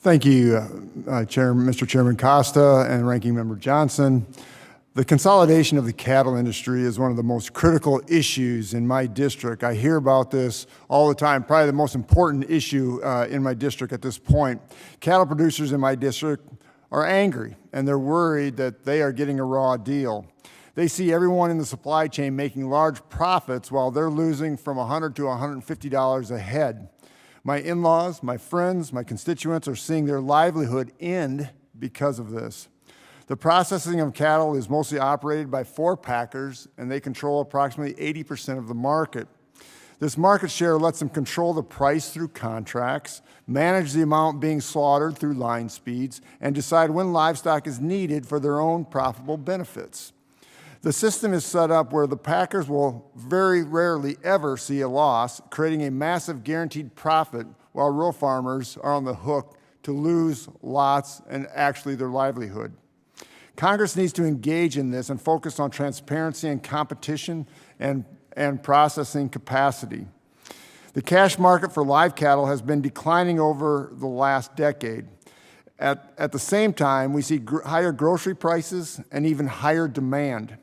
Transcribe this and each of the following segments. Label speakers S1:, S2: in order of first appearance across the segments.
S1: Thank you, Mr. Chairman Costa and Ranking Member Johnson. The consolidation of the cattle industry is one of the most critical issues in my district. I hear about this all the time, probably the most important issue in my district at this point. Cattle producers in my district are angry, and they're worried that they are getting a raw deal. They see everyone in the supply chain making large profits while they're losing from $100 to $150 a head. My in-laws, my friends, my constituents are seeing their livelihood end because of this. The processing of cattle is mostly operated by 4 packers, and they control approximately 80% of the market. This market share lets them control the price through contracts, manage the amount being slaughtered through line speeds, and decide when livestock is needed for their own profitable benefits. The system is set up where the packers will very rarely ever see a loss, creating a massive guaranteed profit while rural farmers are on the hook to lose lots and actually their livelihood. Congress needs to engage in this and focus on transparency and competition and processing capacity. The cash market for live cattle has been declining over the last decade. At the same time, we see higher grocery prices and even higher demand.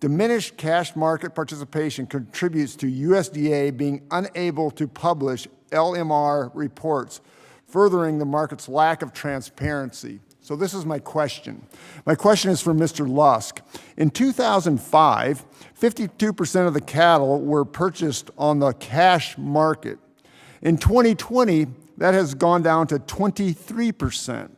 S1: Diminished cash market participation contributes to USDA being unable to publish LMR reports, furthering the market's lack of transparency. So this is my question. My question is for Mr. Lusk. In 2005, 52% of the cattle were purchased on the cash market. In 2020, that has gone down to 23%.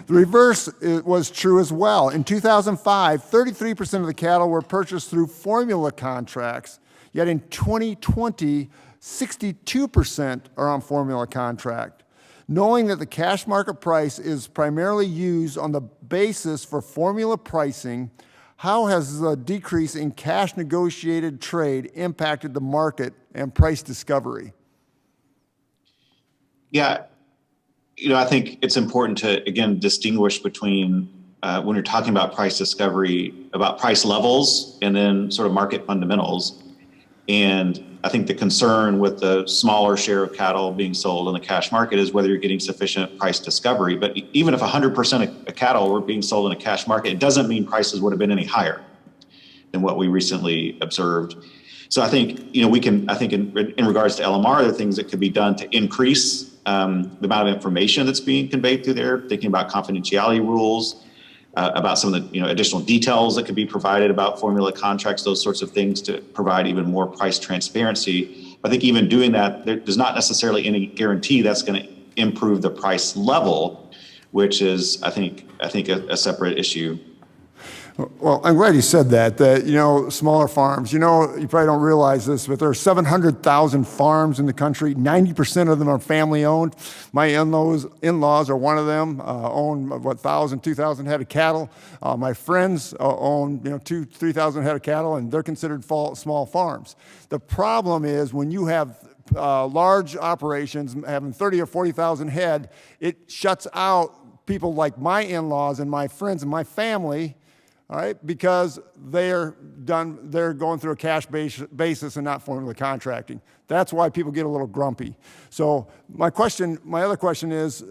S1: The reverse was true as well. In 2005, 33% of the cattle were purchased through formula contracts, yet in 2020, 62% are on formula contract. Knowing that the cash market price is primarily used on the basis for formula pricing, how has the decrease in cash negotiated trade impacted the market and price discovery?
S2: Yeah. I think it's important to, again, distinguish between when you're talking about price discovery, about price levels and then sort of market fundamentals. And I think the concern with the smaller share of cattle being sold in the cash market is whether you're getting sufficient price discovery. But even if 100% of cattle were being sold in a cash market, it doesn't mean prices would have been any higher than what we recently observed. So I think, I think in regards to LMR, there are things that could be done to increase the amount of information that's being conveyed through there, thinking about confidentiality rules, about some of the additional details that could be provided about formula contracts, those sorts of things to provide even more price transparency. I think even doing that, there's not necessarily any guarantee that's going to improve the price level, which is, I think a separate issue.
S1: Well, I'm glad you said that, smaller farms, you probably don't realize this, but there are 700,000 farms in the country. 90% of them are family owned. My in-laws are one of them, own 1,000, 2,000 head of cattle. My friends own, 2,000, 3,000 head of cattle, and they're considered small farms. The problem is when you have large operations having 30 or 40,000 head, it shuts out people like my in-laws and my friends and my family, all right, because they're going through a cash basis and not formula contracting. That's why people get a little grumpy. So my other question is,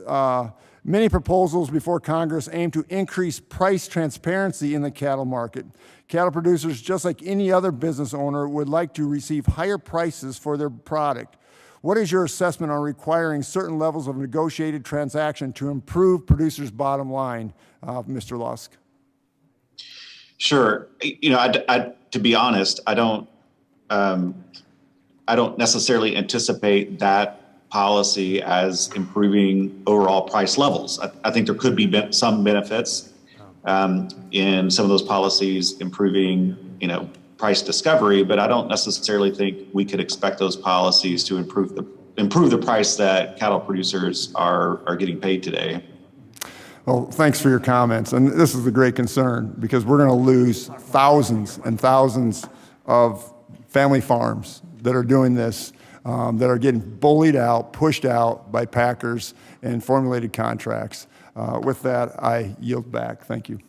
S1: many proposals before Congress aim to increase price transparency in the cattle market. Cattle producers, just like any other business owner, would like to receive higher prices for their product. What is your assessment on requiring certain levels of negotiated transaction to improve producers' bottom line, Mr. Lusk?
S2: Sure. To be honest, I don't necessarily anticipate that policy as improving overall price levels. I think there could be some benefits in some of those policies improving, price discovery, but I don't necessarily think we could expect those policies to improve the price that cattle producers are getting paid today.
S1: Well, thanks for your comments. And this is a great concern because we're going to lose thousands and thousands of family farms that are doing this, that are getting bullied out, pushed out by packers and formulated contracts. With that, I yield back. Thank you.